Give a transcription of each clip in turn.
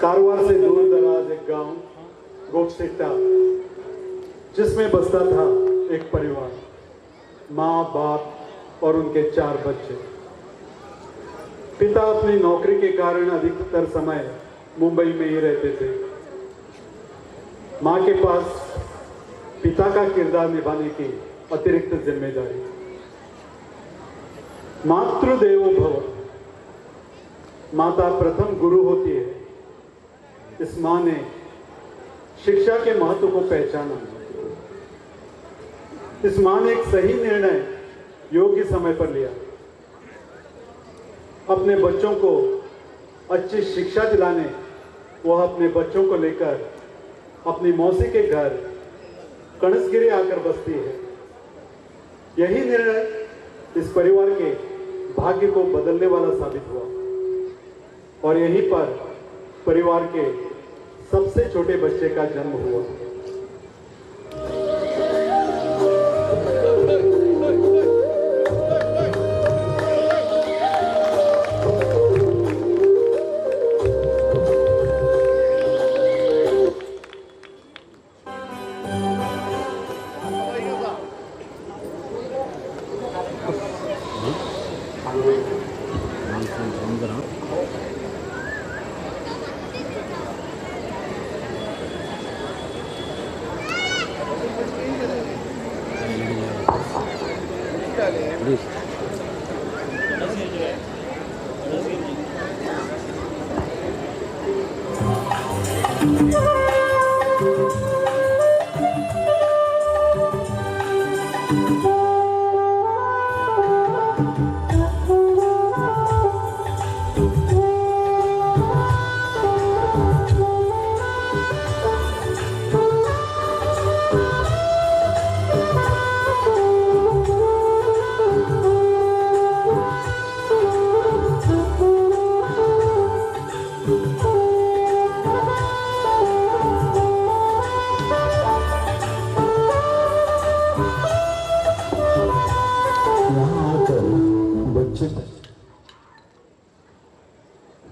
कारवार से दूर दराज एक गांव गोपसेटा, जिसमें बसता था एक परिवार, माँ बाप और उनके 4 बच्चे। पिता अपनी नौकरी के कारण अधिकतर समय मुंबई में ही रहते थे। माँ के पास पिता का किरदार निभाने की अतिरिक्त जिम्मेदारी। मातृदेवो भव, माता प्रथम गुरु होती है। इस माँ ने शिक्षा के महत्व को पहचाना। इस माँ ने एक सही निर्णय योग्य समय पर लिया। अपने बच्चों को अच्छी शिक्षा दिलाने वह अपने बच्चों को लेकर अपनी मौसी के घर कणसगिरी आकर बसती है। यही निर्णय इस परिवार के भाग्य को बदलने वाला साबित हुआ और यहीं पर परिवार के सबसे छोटे बच्चे का जन्म हुआ।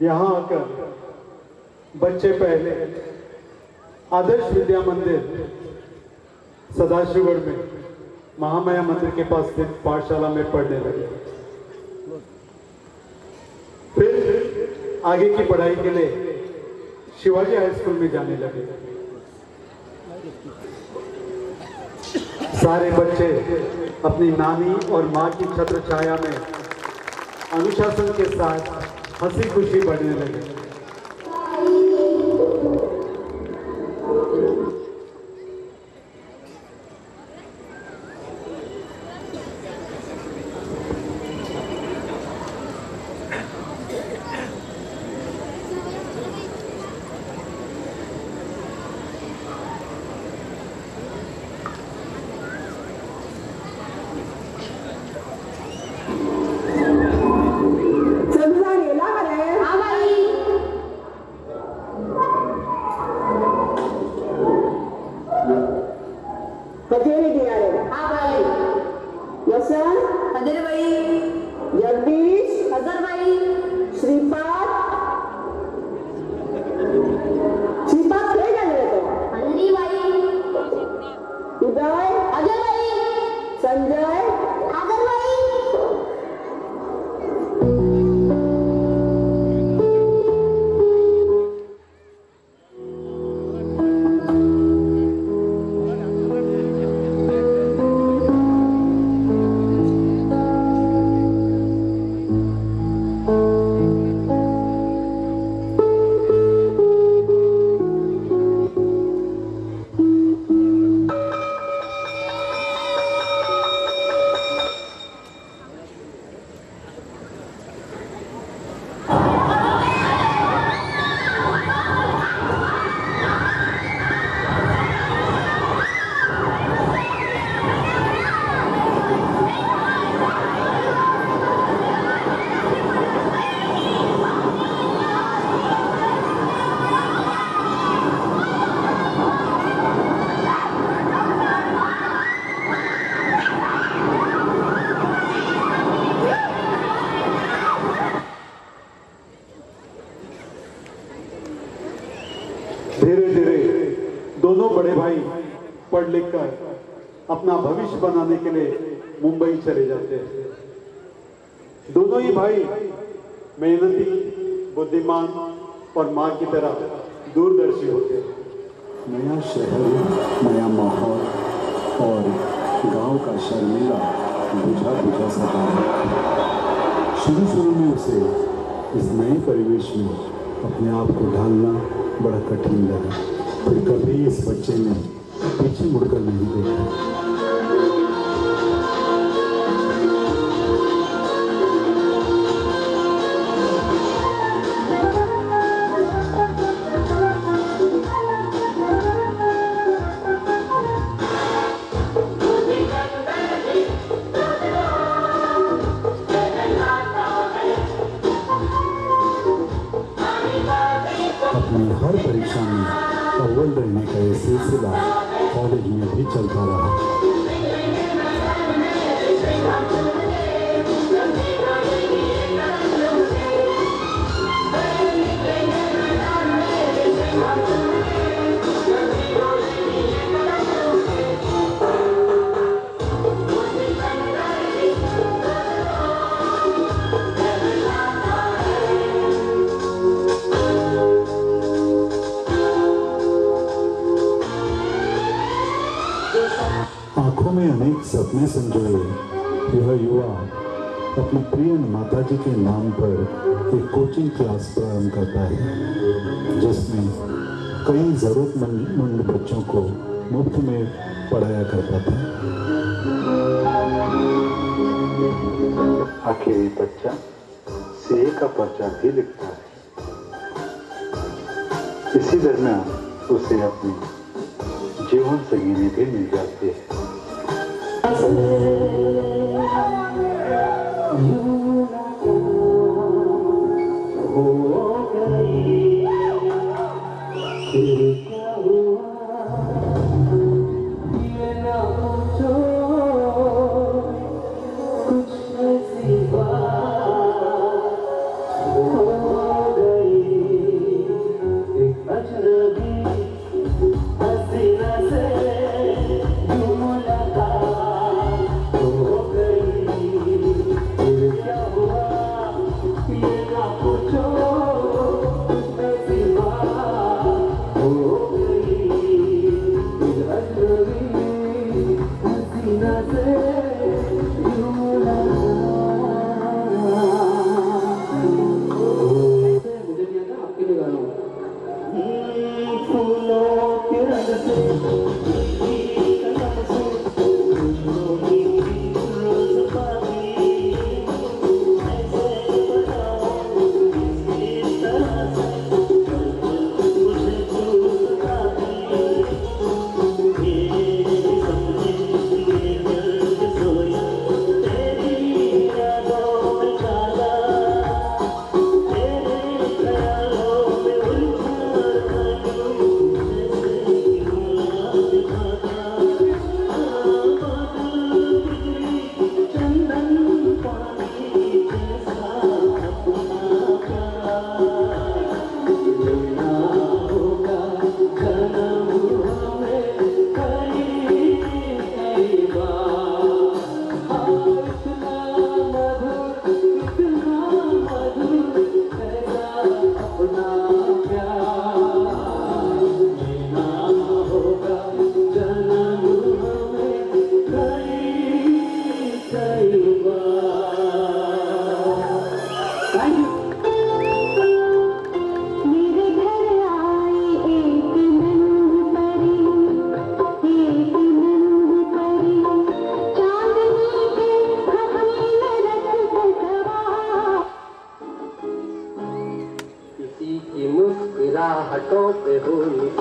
यहाँ आकर बच्चे पहले आदर्श विद्या मंदिर सदाशिवगढ़ में महामाया मंदिर के पास स्थित पाठशाला में पढ़ने लगे। फिर आगे की पढ़ाई के लिए शिवाजी हाई स्कूल में जाने लगे। सारे बच्चे अपनी नानी और माँ की छत्र छाया में अनुशासन के साथ हंसी खुशी बढ़ने लगे। हाँ भाई। लिख कर अपना भविष्य बनाने के लिए मुंबई चले जाते हैं। दोनों ही भाई मेहनती, बुद्धिमान और माँ की तरह दूरदर्शी होते हैं। नया शहर, नया माहौल और गांव का शर्मीला बुझा बुझा सा था। शुरू में उसे इस नए परिवेश में अपने आप को ढालना बड़ा कठिन लगा। फिर कभी इस बच्चे ने पीछे मुड़कर नहीं देखा। अपनी हर परीक्षा में अव्वल रहने का ये सिलसिला कॉलेज में भी चलता रहा। आंखों में अनेक सपने संजोए यह युवा अपनी प्रिय माताजी के नाम पर एक कोचिंग क्लास प्रारंभ करता है, जिसमें कई जरूरतमंद बच्चों को मुफ्त में पढ़ाया करता था। आखिर ये बच्चा सीए का पर्चा भी लिखता है। इसी दरमियान उसे अपनी जीवन संगिनी भी मिल जाती है।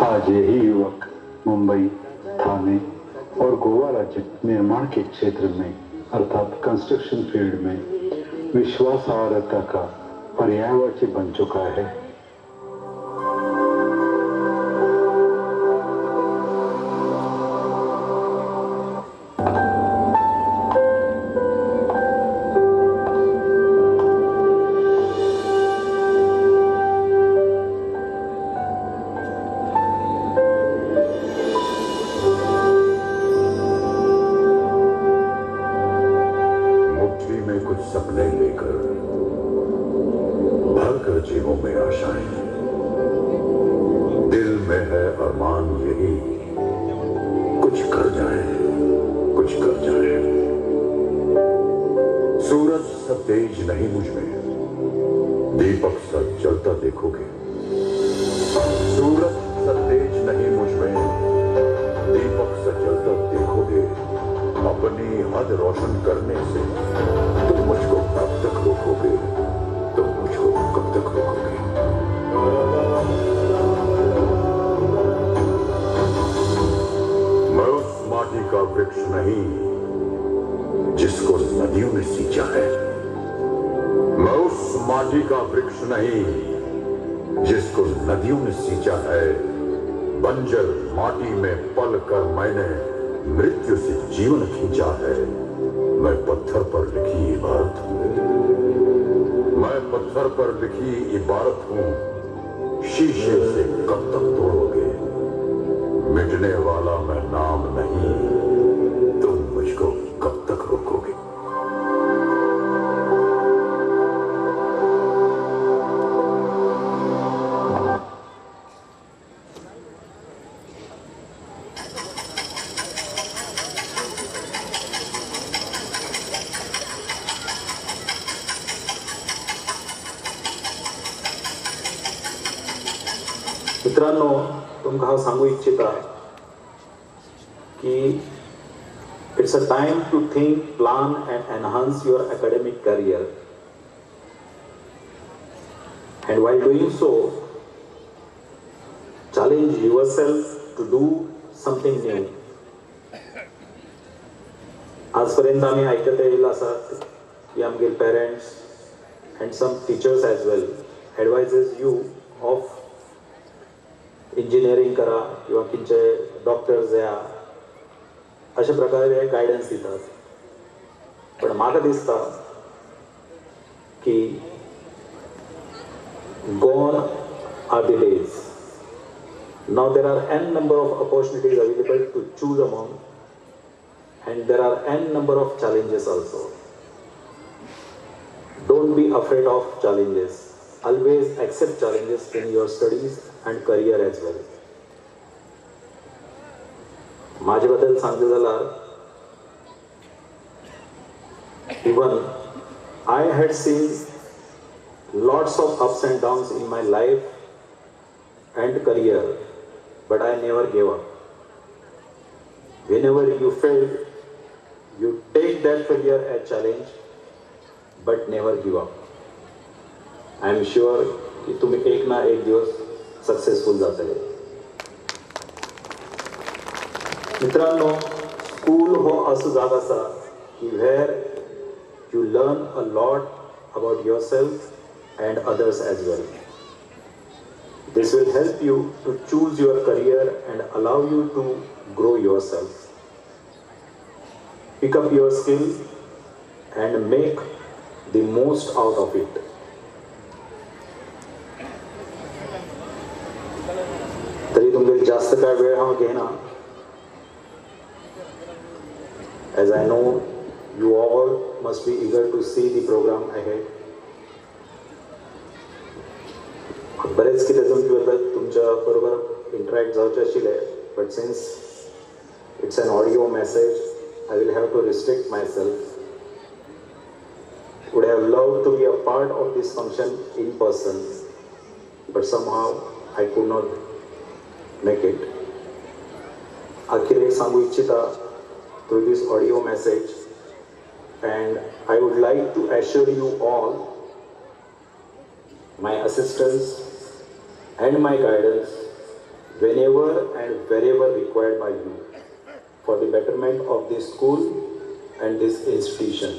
आज यही युवक मुंबई, थाने और गोवा राज्य निर्माण के क्षेत्र में अर्थात कंस्ट्रक्शन फील्ड में विश्वासार्हता का पर्यायवाची बन चुका है। में आशाएं, दिल में है अरमान यही, कुछ कर जाए, कुछ कर जाए। सूरज सा तेज नहीं मुझ में, दीपक सा जलता देखोगे। सूरज सा तेज नहीं मुझ में, दीपक सा जलता देखोगे। अपनी हद रोशन करने से तुम मुझको कब तक रोकोगे? तुम मुझको कब तक रोकोगे? मैं उस माटी का वृक्ष नहीं जिसको नदियों ने सींचा है। मैं उस माटी का वृक्ष नहीं जिसको नदियों ने सींचा है। बंजर माटी में पल कर मैंने मृत्यु से जीवन खींचा है। मैं पत्थर पर लिखी इबारत हूं। मैं पत्थर पर लिखी इबारत हूं। शीशे से कब तक तोड़ोगे? मिटने वाला मैं नाम नहीं, तुम मुझको कब तक रोकोगे? मित्रांनो, तुमका हांव सांगू इच्छिता की it's a time to think, plan and enhance your academic career, and while doing so challenge yourself to do something new. आजपर्यंत आम्ही ऐकत येयला आसा की आमगेर parents and some teachers as well advises you of engineering करा किंवा खंयचे डॉक्टर्स या अशा प्रकारे गायडन्स दितात. पण म्हाका दिसता की gone are the days. Now there are n number of opportunities available to choose among, and there are n number of challenges also. Don't be afraid of challenges. Always accept challenges in your studies and career as well. माझे बद्दल सांगले जाल्यार even I had seen lots of ups and downs in my life and career, but I never gave up. Whenever you failed, you take that failure as challenge, but never give up. I am sure की तुम्ही एक ना एक दिवस successful जातले. मित्रांनो, school हो असो जागो आसा की where you learn a lot about yourself and others as well. This will help you to choose your career and allow you to grow yourself. Pick up your skill and make the most out of it. तरी तुमगेर जास्त काय वेळ हांव घेना. As I know you all must be eager to see the program ahead. बरेच कितें तुमच्या बरोबर इंटरॅक्ट जावचें आशिल्लें, but since it's an audio message, I will have to restrict myself. Would have loved to be a part of this function in person, but somehow I could not make it. Akhir सांगू इच्छिता through this audio message, and I would like to assure you all my assistance and my guidance whenever and wherever required by you for the betterment of this school and this institution.